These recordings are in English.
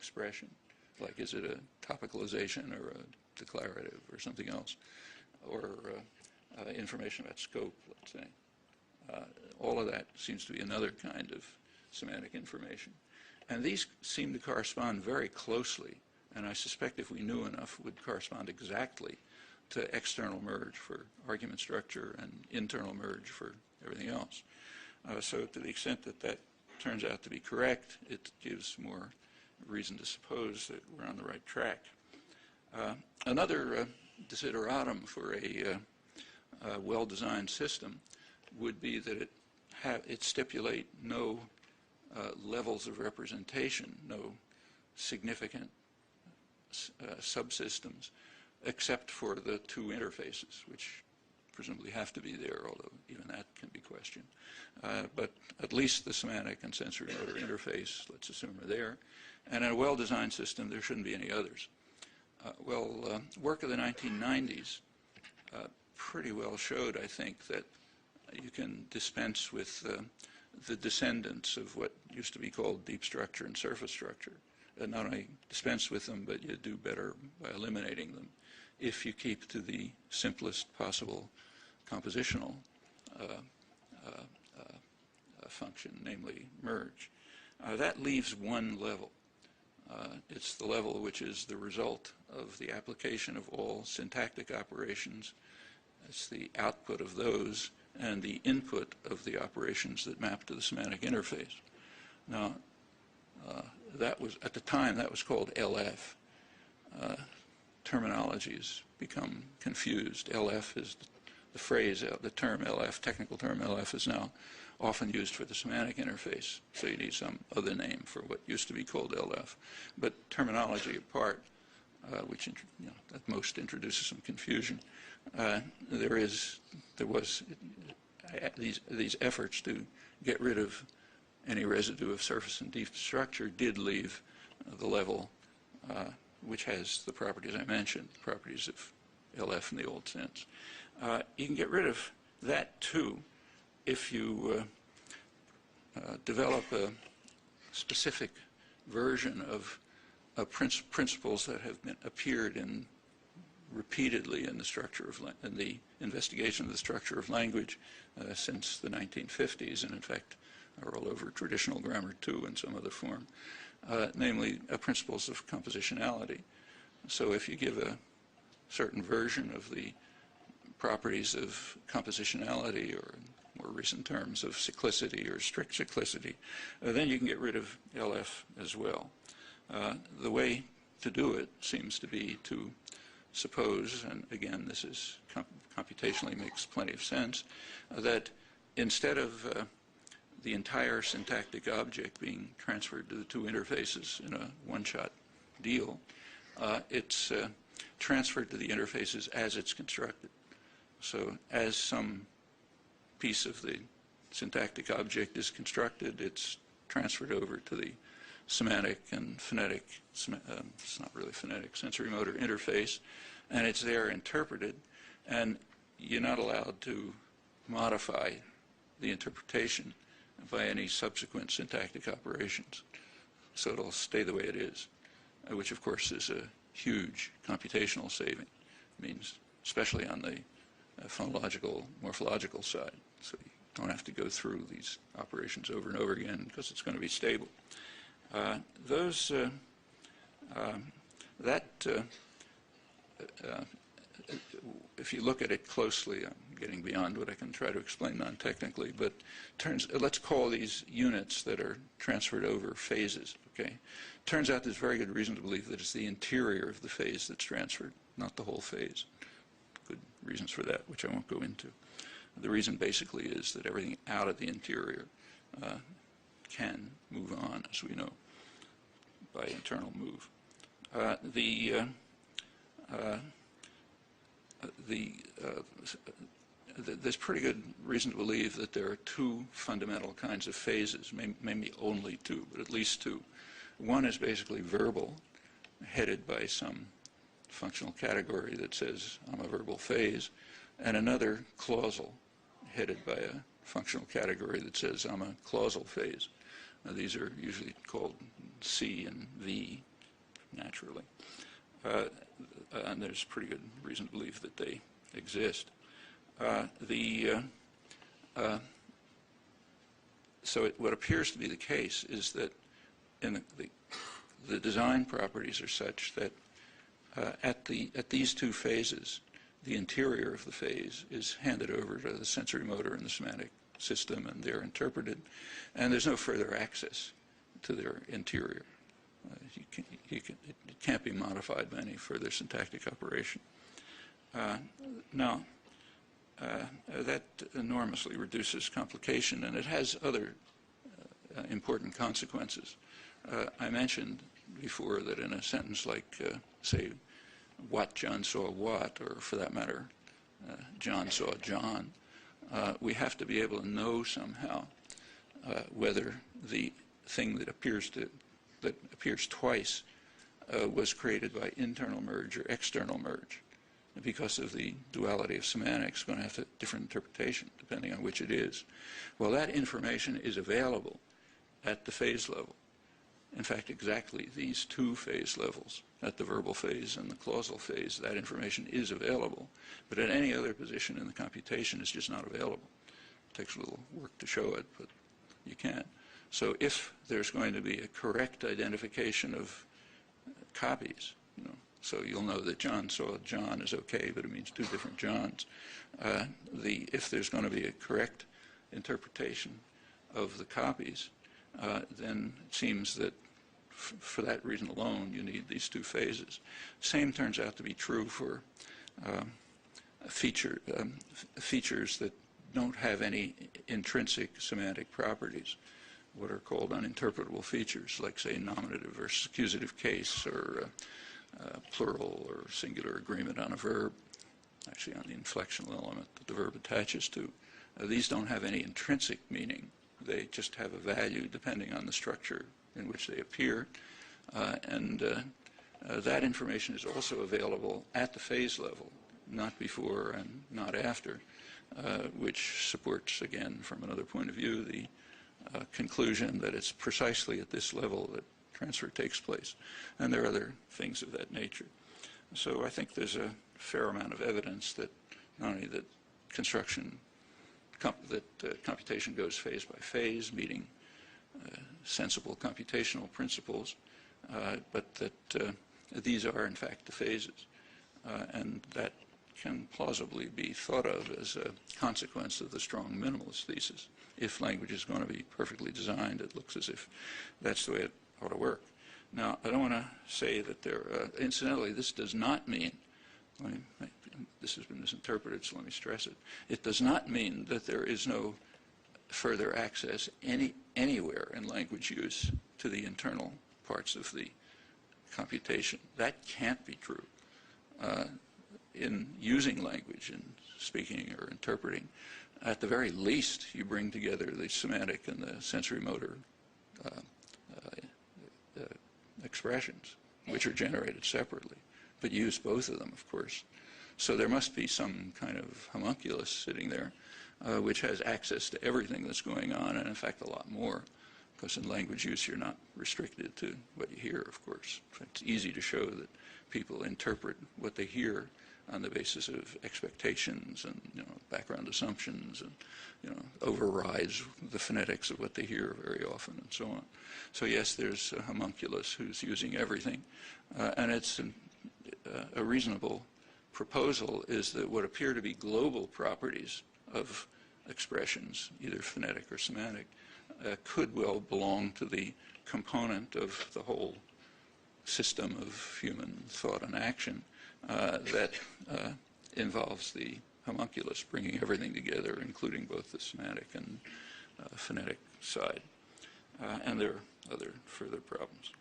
expression, like is it a topicalization or a declarative or something else, or information about scope, let's say. All of that seems to be another kind of semantic information. And these seem to correspond very closely, and I suspect if we knew enough would correspond exactly to external merge for argument structure and internal merge for everything else. So to the extent that that turns out to be correct, it gives more reason to suppose that we're on the right track. Another desideratum for a well-designed system would be that it stipulate no levels of representation, no significant subsystems, except for the two interfaces, which presumably have to be there, although even that can be questioned. But at least the semantic and sensory motor interface, let's assume, are there. And in a well-designed system, there shouldn't be any others. Work of the 1990s pretty well showed, I think, that you can dispense with the descendants of what used to be called deep structure and surface structure. Not only dispense with them, but you do better by eliminating them if you keep to the simplest possible compositional function, namely merge. That leaves one level. It's the level which is the result of the application of all syntactic operations. It's the output of those and the input of the operations that map to the semantic interface. Now, that was, at the time, that was called LF. Terminologies become confused. LF is the phrase, the term LF, technical term LF, is now often used for the semantic interface. So you need some other name for what used to be called LF. But terminology apart, which at most introduces some confusion, there was these efforts to get rid of any residue of surface and deep structure did leave the level which has the properties I mentioned, properties of LF in the old sense. You can get rid of that too if you develop a specific version of principles that have appeared repeatedly in the structure of in the investigation of the structure of language since the 1950s, and in fact are all over traditional grammar too in some other form, namely principles of compositionality. So if you give a certain version of the properties of compositionality, or in more recent terms of cyclicity or strict cyclicity, then you can get rid of LF as well. The way to do it seems to be to suppose, and again this is computationally makes plenty of sense, that instead of the entire syntactic object being transferred to the two interfaces in a one-shot deal, it's transferred to the interfaces as it's constructed. So as some piece of the syntactic object is constructed, it's transferred over to the semantic and phonetic, it's not really phonetic, sensory motor interface, and it's there interpreted, and you're not allowed to modify the interpretation by any subsequent syntactic operations. So it'll stay the way it is, which of course is a huge computational saving. It means, especially on the phonological, morphological side. So you don't have to go through these operations over and over again because it's going to be stable. If you look at it closely, I'm getting beyond what I can try to explain non-technically, but let's call these units that are transferred over phases, okay? Turns out there's very good reason to believe that it's the interior of the phase that's transferred, not the whole phase. Good reasons for that, which I won't go into. The reason basically is that everything out of the interior can move on, as we know, by internal move. There's pretty good reason to believe that there are two fundamental kinds of phases, maybe only two, but at least two. One is basically verbal, headed by some functional category that says I'm a verbal phase, and another clausal, headed by a functional category that says I'm a clausal phase. Now, these are usually called C and V and there's pretty good reason to believe that they exist. What appears to be the case is that the design properties are such that at these two phases, the interior of the phase is handed over to the sensory motor and the semantic system, and they're interpreted, and there's no further access to their interior. It can't be modified by any further syntactic operation. Now, that enormously reduces complication, and it has other important consequences. I mentioned before that in a sentence like, say, what John saw what, or for that matter, John saw John, we have to be able to know somehow whether the thing that appears twice was created by internal merge or external merge. Because of the duality of semantics, it's going to have a different interpretation depending on which it is. Well, that information is available at the phase level. In fact, exactly these two phase levels, at the verbal phase and the clausal phase, that information is available. But at any other position in the computation, it's just not available. It takes a little work to show it, but you can. So if there's going to be a correct identification of copies, so you'll know that John saw John is okay, but it means two different Johns. If there's going to be a correct interpretation of the copies, then it seems that for that reason alone, you need these two phases. Same turns out to be true for features that don't have any intrinsic semantic properties, what are called uninterpretable features, like, say, nominative versus accusative case, or plural or singular agreement on a verb, actually on the inflectional element that the verb attaches to. These don't have any intrinsic meaning. They just have a value depending on the structure in which they appear. That information is also available at the phase level, not before and not after, which supports, again, from another point of view, the conclusion that it's precisely at this level that transfer takes place. And there are other things of that nature. So I think there's a fair amount of evidence that not only that computation goes phase by phase, meeting sensible computational principles, but that these are, in fact, the phases. And that can plausibly be thought of as a consequence of the strong minimalist thesis. If language is going to be perfectly designed, it looks as if that's the way it ought to work. Now, I don't want to say that incidentally, this does not mean, this has been misinterpreted, so let me stress it. It does not mean that there is no further access anywhere in language use to the internal parts of the computation. That can't be true. In using language, in speaking or interpreting, at the very least, you bring together the semantic and the sensory motor expressions, which are generated separately, but use both of them, of course. So there must be some kind of homunculus sitting there which has access to everything that's going on, and in fact a lot more, because in language use you're not restricted to what you hear, of course. It's easy to show that people interpret what they hear on the basis of expectations and background assumptions, and overrides the phonetics of what they hear very often, and so on. So yes, there's a homunculus who's using everything, and it's a reasonable proposal is that what appear to be global properties of expressions, either phonetic or semantic, could well belong to the component of the whole system of human thought and action that involves the homunculus, bringing everything together, including both the semantic and phonetic side. And there are other further problems.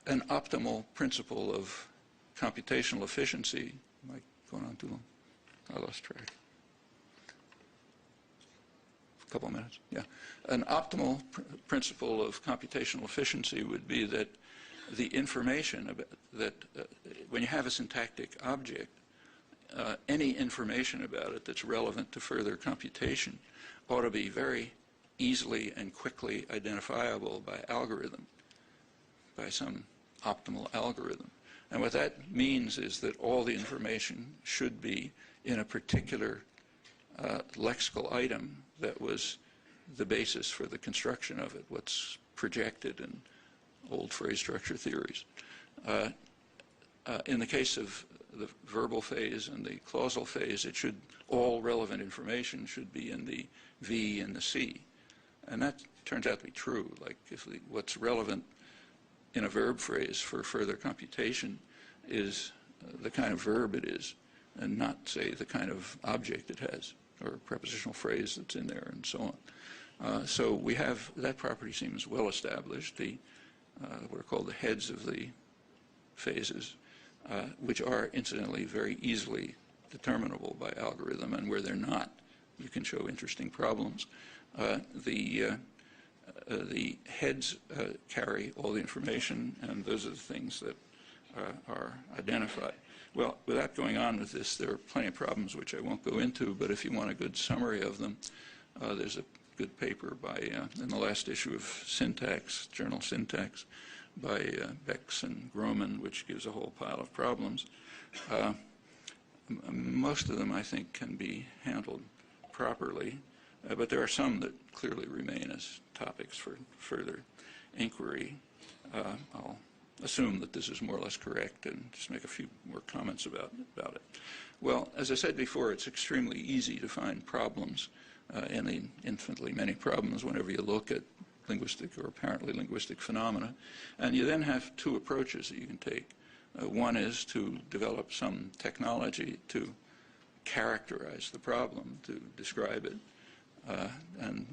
An optimal principle of computational efficiency, am I going on too long? I lost track. A couple of minutes, yeah. An optimal principle of computational efficiency would be that the information about that when you have a syntactic object, any information about it that's relevant to further computation ought to be very easily and quickly identifiable by algorithm, by some optimal algorithm. And what that means is that all the information should be in a particular lexical item that was the basis for the construction of it, what's projected in old phrase structure theories. In the case of the verbal phase and the clausal phase, all relevant information should be in the V and the C. And that turns out to be true. Like what's relevant in a verb phrase for further computation is the kind of verb it is, and not, say, the kind of object it has, or prepositional phrase that's in there, and so on. So we have, that property seems well established, what are called the heads of the phases, which are, incidentally, very easily determinable by algorithm, and where they're not, you can show interesting problems. The heads carry all the information, and those are the things that are identified. Well, without going on with this, there are plenty of problems which I won't go into, but if you want a good summary of them, there's a good paper by, in the last issue of Syntax, Journal Syntax, by Bex and Groman, which gives a whole pile of problems. Most of them, I think, can be handled properly, but there are some that clearly remain as topics for further inquiry. I'll assume that this is more or less correct and just make a few more comments about it. Well, as I said before, it's extremely easy to find problems in the infinitely many problems whenever you look at linguistic or apparently linguistic phenomena. And you then have two approaches that you can take. One is to develop some technology to characterize the problem, to describe it, and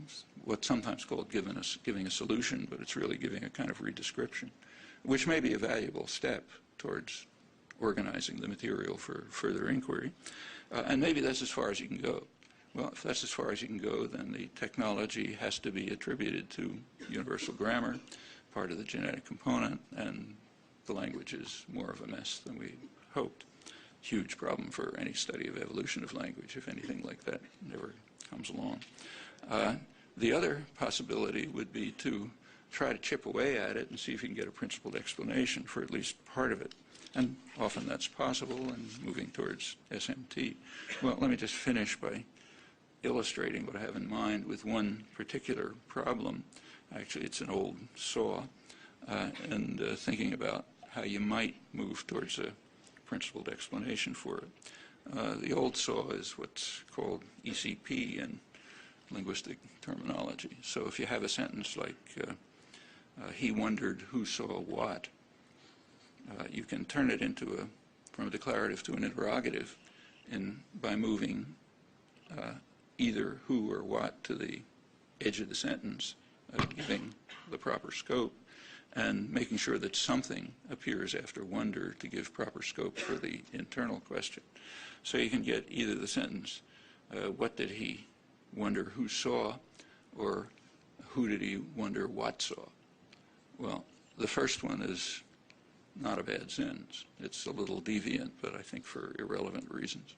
what's sometimes called giving a solution, but it's really giving a kind of redescription, which may be a valuable step towards organizing the material for further inquiry. And maybe that's as far as you can go. Well, if that's as far as you can go, then the technology has to be attributed to universal grammar, part of the genetic component, and the language is more of a mess than we hoped. Huge problem for any study of evolution of language if anything like that never comes along. The other possibility would be to try to chip away at it and see if you can get a principled explanation for at least part of it. And often that's possible and moving towards SMT. Well, let me just finish by illustrating what I have in mind with one particular problem. Actually, it's an old saw, and thinking about how you might move towards a principled explanation for it. The old saw is what's called ECP in linguistic terminology. So if you have a sentence like, he wondered who saw what, you can turn it into from a declarative to an interrogative by moving either who or what to the edge of the sentence, giving the proper scope, and making sure that something appears after wonder to give proper scope for the internal question. So you can get either the sentence, what did he wonder who saw, or who did he wonder what saw? Well, the first one is not a bad sentence. It's a little deviant, but I think for irrelevant reasons.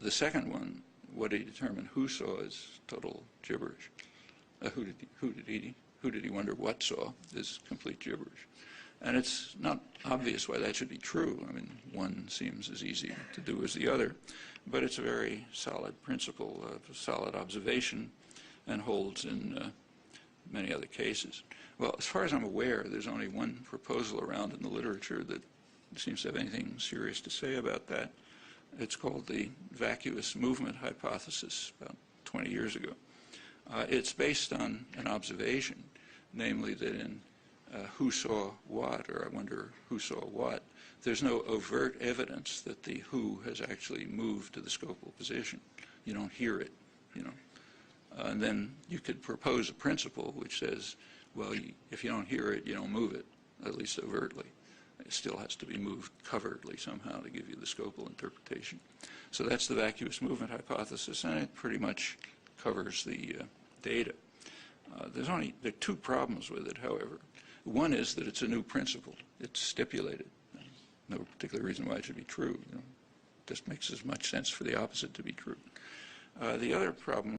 The second one, what did he determine who saw, is total gibberish. Who did he wonder what saw is complete gibberish. And it's not obvious why that should be true. I mean, one seems as easy to do as the other, but it's a very solid principle, a solid observation, and holds in many other cases. Well, as far as I'm aware, there's only one proposal around in the literature that seems to have anything serious to say about that. It's called the vacuous movement hypothesis, about 20 years ago. It's based on an observation, namely that in who saw what, or I wonder who saw what, there's no overt evidence that the who has actually moved to the scopal position. You don't hear it, you know. And then you could propose a principle which says, well, if you don't hear it, you don't move it, at least overtly. It still has to be moved covertly somehow to give you the scopal interpretation. So that's the vacuous movement hypothesis, and it pretty much covers the data. There are two problems with it, however. One is that it's a new principle. It's stipulated. No particular reason why it should be true. You know, just makes as much sense for the opposite to be true. The other problem